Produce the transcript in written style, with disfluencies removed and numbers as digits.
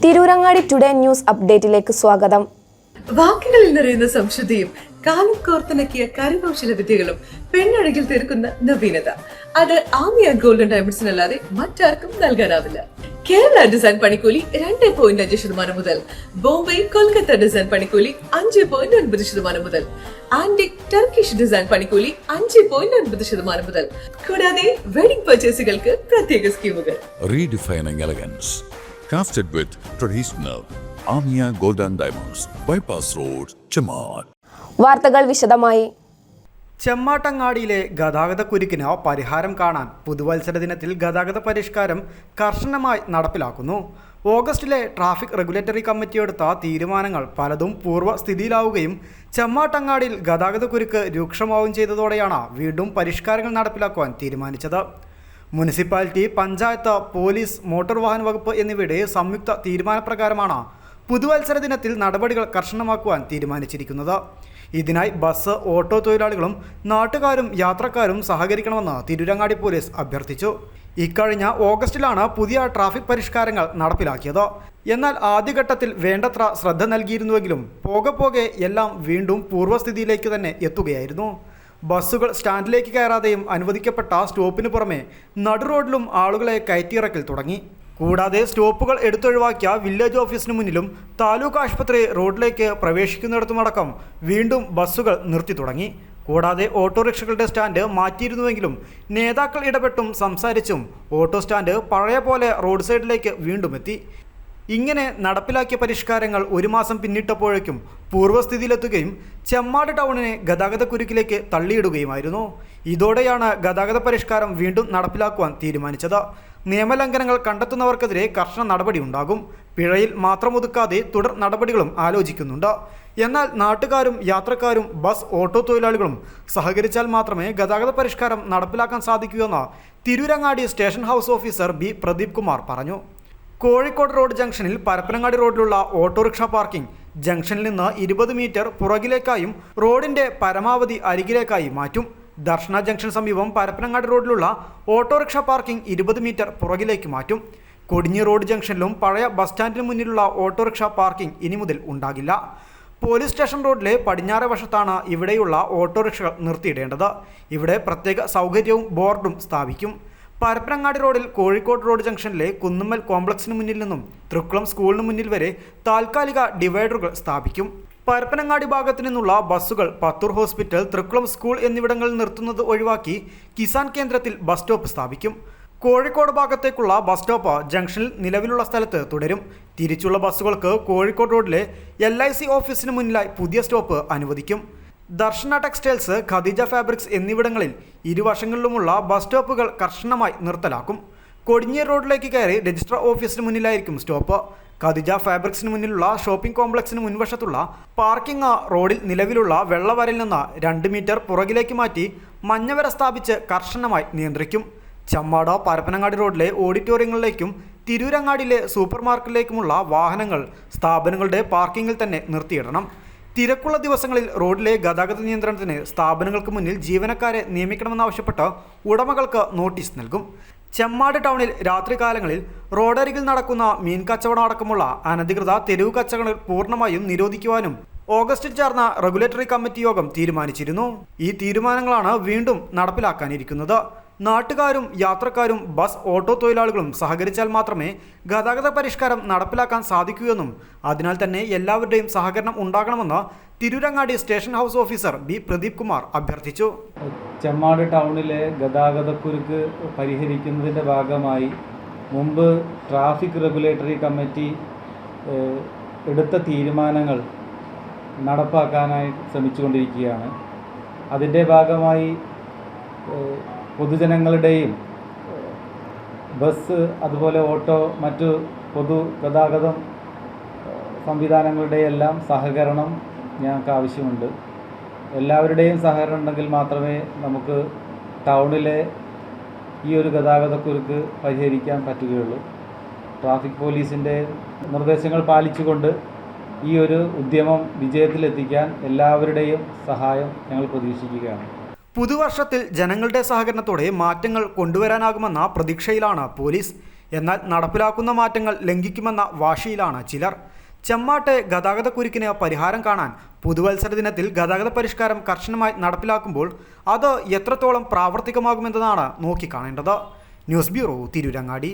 Tirurangadi today news അപ്ഡേറ്റിലേക്ക് സ്വാഗതം. വാക്കുകളിൽ നിറയുന്ന സംശുദ്ധിയും കാലം കോർത്തിണക്കിയ കരകൗശല വിദ്യകളും പെണ്ണഴകിൽ തീർക്കുന്ന നവീനത അത് ആമിയ ഗോൾഡൻ ഡയമണ്ട്സിനല്ലാതെ മറ്റാർക്കും നൽകാനാവില്ല. കേരള ഡിസൈൻ പണിക്കൂലി 2.5% മുതൽ, ബോംബെ കൊൽക്കത്ത ഡിസൈൻ പണിക്കൂലി 5.9% മുതൽ, ആന്റിക് ടർക്കിഷ് ഡിസൈൻ പണിക്കൂലി 5.9% മുതൽ, കൂടാതെ വെഡിംഗ് പർച്ചേസുകൾക്ക് പ്രത്യേക സ്കീമുകൾ. Redefining elegance, crafted with traditional Amia Golden Diamonds, Bypass Road, Chamar. വാർത്തകൾ വിശദമായി. ചെമ്മാട്ടങ്ങാടിയിലെ ഗതാഗതക്കുരുക്കിന് പരിഹാരം കാണാൻ പുതുവത്സര ദിനത്തിൽ ഗതാഗത പരിഷ്കാരം കർശനമായി നടപ്പിലാക്കുന്നു. ഓഗസ്റ്റിലെ ട്രാഫിക് റെഗുലേറ്ററി കമ്മിറ്റി എടുത്ത തീരുമാനങ്ങൾ പലതും പൂർവ്വസ്ഥിതിയിലാവുകയും ചെമ്മാട്ടങ്ങാടിയിൽ ഗതാഗതക്കുരുക്ക് രൂക്ഷമാവുകയും ചെയ്തതോടെയാണ് വീണ്ടും പരിഷ്കാരങ്ങൾ നടപ്പിലാക്കുവാൻ തീരുമാനിച്ചത്. മുനിസിപ്പാലിറ്റി, പഞ്ചായത്ത്, പോലീസ്, മോട്ടോർ വാഹന വകുപ്പ് എന്നിവയുടെ സംയുക്ത തീരുമാനപ്രകാരമാണ് പുതുവത്സര ദിനത്തിൽ നടപടികൾ കർശനമാക്കുവാൻ തീരുമാനിച്ചിരിക്കുന്നത്. ഇതിനായി ബസ്, ഓട്ടോ തൊഴിലാളികളും നാട്ടുകാരും യാത്രക്കാരും സഹകരിക്കണമെന്ന് തിരൂരങ്ങാടി പോലീസ് അഭ്യർത്ഥിച്ചു. ഇക്കഴിഞ്ഞ ഓഗസ്റ്റിലാണ് പുതിയ ട്രാഫിക് പരിഷ്കാരങ്ങൾ നടപ്പിലാക്കിയത്. എന്നാൽ ആദ്യഘട്ടത്തിൽ വേണ്ടത്ര ശ്രദ്ധ നൽകിയിരുന്നുവെങ്കിലും പോകെ എല്ലാം വീണ്ടും പൂർവ്വസ്ഥിതിയിലേക്ക് തന്നെ എത്തുകയായിരുന്നു. ബസ്സുകൾ സ്റ്റാൻഡിലേക്ക് കയറാതെയും അനുവദിക്കപ്പെട്ട സ്റ്റോപ്പിന് പുറമെ നടുറോഡിലും ആളുകളെ കയറ്റിയിറക്കൽ തുടങ്ങി. കൂടാതെ സ്റ്റോപ്പുകൾ എടുത്തൊഴിവാക്കിയ വില്ലേജ് ഓഫീസിന് മുന്നിലും താലൂക്ക് ആശുപത്രി റോഡിലേക്ക് പ്രവേശിക്കുന്നിടത്തുമടക്കം വീണ്ടും ബസ്സുകൾ നിർത്തി തുടങ്ങി. കൂടാതെ ഓട്ടോറിക്ഷകളുടെ സ്റ്റാൻഡ് മാറ്റിയിരുന്നുവെങ്കിലും നേതാക്കൾ ഇടപെട്ടും സംസാരിച്ചും ഓട്ടോ സ്റ്റാൻഡ് പഴയ പോലെ റോഡ് സൈഡിലേക്ക് വീണ്ടും എത്തി. ഇങ്ങനെ നടപ്പിലാക്കിയ പരിഷ്കാരങ്ങൾ ഒരു മാസം പിന്നിട്ടപ്പോഴേക്കും പൂർവ്വസ്ഥിതിയിലെത്തുകയും ചെമ്മാട് ടൗണിനെ ഗതാഗതക്കുരുക്കിലേക്ക് തള്ളിയിടുകയുമായിരുന്നു. ഇതോടെയാണ് ഗതാഗത പരിഷ്കാരം വീണ്ടും നടപ്പിലാക്കുവാൻ തീരുമാനിച്ചത്. നിയമലംഘനങ്ങൾ കണ്ടെത്തുന്നവർക്കെതിരെ കർശന നടപടി ഉണ്ടാകും. പിഴയിൽ മാത്രം ഒതുക്കാതെ തുടർ നടപടികളും ആലോചിക്കുന്നുണ്ട്. എന്നാൽ നാട്ടുകാരും യാത്രക്കാരും ബസ്, ഓട്ടോ തൊഴിലാളികളും സഹകരിച്ചാൽ മാത്രമേ ഗതാഗത പരിഷ്കാരം നടപ്പിലാക്കാൻ സാധിക്കൂവെന്ന് Tirurangadi station house officer B Pradeep Kumar പറഞ്ഞു. കോഴിക്കോട് റോഡ് ജംഗ്ഷനിൽ പരപ്പനങ്ങാടി റോഡിലുള്ള ഓട്ടോറിക്ഷ പാർക്കിംഗ് ജംഗ്ഷനിൽ നിന്ന് 20 മീറ്റർ പുറകിലേക്കായും റോഡിന്റെ പരമാവധി അരികിലേക്കായി മാറ്റും. ദർശന ജംഗ്ഷൻ സമീപം പരപ്പനങ്ങാടി റോഡിലുള്ള ഓട്ടോറിക്ഷ പാർക്കിംഗ് 20 മീറ്റർ പുറകിലേക്ക് മാറ്റും. കൊടിഞ്ഞി റോഡ് ജംഗ്ഷനിലും പഴയ ബസ് സ്റ്റാൻഡിന് മുന്നിലുള്ള ഓട്ടോറിക്ഷ പാർക്കിംഗ് ഇനി മുതൽ ഉണ്ടാകില്ല. പോലീസ് സ്റ്റേഷൻ റോഡിലെ പടിഞ്ഞാറ് വശത്താണ് ഇവിടെയുള്ള ഓട്ടോറിക്ഷകൾ നിർത്തിയിടേണ്ടത്. ഇവിടെ പ്രത്യേക സൗകര്യവും ബോർഡും സ്ഥാപിക്കും. പരപ്പനങ്ങാടി റോഡിൽ കോഴിക്കോട് റോഡ് ജംഗ്ഷനിലെ കുന്നുമ്മൽ കോംപ്ലക്സിന് മുന്നിൽ നിന്നും തൃക്കുളം സ്കൂളിന് മുന്നിൽ വരെ താൽക്കാലിക ഡിവൈഡറുകൾ സ്ഥാപിക്കും. പരപ്പനങ്ങാടി ഭാഗത്തു നിന്നുള്ള ബസ്സുകൾ പത്തൂർ ഹോസ്പിറ്റൽ, തൃക്കുളം സ്കൂൾ എന്നിവിടങ്ങളിൽ നിർത്തുന്നത് ഒഴിവാക്കി കിസാൻ കേന്ദ്രത്തിൽ ബസ് സ്റ്റോപ്പ് സ്ഥാപിക്കും. കോഴിക്കോട് ഭാഗത്തേക്കുള്ള ബസ് സ്റ്റോപ്പ് ജംഗ്ഷനിൽ നിലവിലുള്ള സ്ഥലത്ത് തുടരും. തിരിച്ചുള്ള ബസ്സുകൾക്ക് കോഴിക്കോട് റോഡിലെ LIC ഓഫീസിന് മുന്നിലായി പുതിയ സ്റ്റോപ്പ് അനുവദിക്കും. ദർശന ടെക്സ്റ്റൈൽസ്, ഖദീജ ഫാബ്രിക്സ് എന്നിവിടങ്ങളിൽ ഇരുവശങ്ങളിലുമുള്ള ബസ് സ്റ്റോപ്പുകൾ കർശനമായി നിർത്തലാക്കും. കൊടിഞ്ഞേർ റോഡിലേക്ക് കയറി രജിസ്ട്രാർ ഓഫീസിന് മുന്നിലായിരിക്കും സ്റ്റോപ്പ്. ഖദീജ ഫാബ്രിക്സിന് മുന്നിലുള്ള ഷോപ്പിംഗ് കോംപ്ലക്സിന് മുൻവശത്തുള്ള പാർക്കിംഗ് റോഡിൽ നിലവിലുള്ള വെള്ളവരയിൽ നിന്ന് 2 മീറ്റർ പുറകിലേക്ക് മാറ്റി മഞ്ഞവര സ്ഥാപിച്ച് കർശനമായി നിയന്ത്രിക്കും. ചമ്മാട്, പരപ്പനങ്ങാടി റോഡിലെ ഓഡിറ്റോറിയങ്ങളിലേക്കും തിരൂരങ്ങാടിയിലെ സൂപ്പർ മാർക്കറ്റിലേക്കുമുള്ള വാഹനങ്ങൾ സ്ഥാപനങ്ങളുടെ പാർക്കിങ്ങിൽ തന്നെ നിർത്തിയിടണം. തിരക്കുള്ള ദിവസങ്ങളിൽ റോഡിലെ ഗതാഗത നിയന്ത്രണത്തിന് സ്ഥാപനങ്ങൾക്ക് മുന്നിൽ ജീവനക്കാരെ നിയമിക്കണമെന്നാവശ്യപ്പെട്ട് ഉടമകൾക്ക് നോട്ടീസ് നൽകും. ചെമ്മാട് ടൗണിൽ രാത്രികാലങ്ങളിൽ റോഡരികിൽ നടക്കുന്ന മീൻ കച്ചവടം അടക്കമുള്ള അനധികൃത തെരുവ് കച്ചവടങ്ങൾ പൂർണ്ണമായും നിരോധിക്കുവാനും ഓഗസ്റ്റിൽ ചേർന്ന റെഗുലേറ്ററി കമ്മിറ്റി യോഗം തീരുമാനിച്ചിരുന്നു. ഈ തീരുമാനങ്ങളാണ് വീണ്ടും നടപ്പിലാക്കാനിരിക്കുന്നത്. നാട്ടുകാരും യാത്രക്കാരും ബസ്, ഓട്ടോ തൊഴിലാളികളും സഹകരിച്ചാൽ മാത്രമേ ഗതാഗത പരിഷ്കാരം നടപ്പിലാക്കാൻ സാധിക്കൂ. അതിനാൽ തന്നെ എല്ലാവരുടെയും സഹകരണം ഉണ്ടാകണമെന്ന് Tirurangadi station house officer B Pradeep Kumar അഭ്യർത്ഥിച്ചു. ചെമ്മാട് ടൗണിലെ ഗതാഗതക്കുരുക്ക് പരിഹരിക്കുന്നതിൻ്റെ ഭാഗമായി മുമ്പ് ട്രാഫിക് റെഗുലേറ്ററി കമ്മിറ്റി എടുത്ത തീരുമാനങ്ങൾ നടപ്പാക്കാനായി ശ്രമിച്ചുകൊണ്ടിരിക്കുകയാണ്. അതിൻ്റെ ഭാഗമായി പൊതുജനങ്ങളുടെയും ബസ്, അതുപോലെ ഓട്ടോ, മറ്റു പൊതുഗതാഗതം സംവിധാനങ്ങളുടെയും എല്ലാം സഹകരണം ഞങ്ങൾക്ക് ആവശ്യമുണ്ട്. എല്ലാവരുടെയും സഹകരണം ഉണ്ടെങ്കിൽ മാത്രമേ നമുക്ക് ടൗണിലെ ഈ ഒരു ഗതാഗതക്കുരുക്ക് പരിഹരിക്കാൻ പറ്റുകയുള്ളൂ. ട്രാഫിക് പോലീസിൻ്റെ നിർദ്ദേശങ്ങൾ പാലിച്ചുകൊണ്ട് ഈ ഒരു ഉദ്യമം വിജയത്തിലെത്തിക്കാൻ എല്ലാവരുടെയും സഹായം ഞങ്ങൾ പ്രതീക്ഷിക്കുകയാണ്. പുതുവർഷത്തിൽ ജനങ്ങളുടെ സഹകരണത്തോടെ മാറ്റങ്ങൾ കൊണ്ടുവരാനാകുമെന്ന പ്രതീക്ഷയിലാണ് പോലീസ്. എന്നാൽ നടപ്പിലാക്കുന്ന മാറ്റങ്ങൾ ലംഘിക്കുമെന്ന വാശിയിലാണ് ചിലർ. ചെമ്മാട്ടെ ഗതാഗതക്കുരുക്കിന് പരിഹാരം കാണാൻ പുതുവത്സര ദിനത്തിൽ ഗതാഗത പരിഷ്കാരം കർശനമായി നടപ്പിലാക്കുമ്പോൾ അത് എത്രത്തോളം പ്രാവർത്തികമാകുമെന്നതാണ് നോക്കിക്കാണേണ്ടത്. News bureau, Tirurangadi.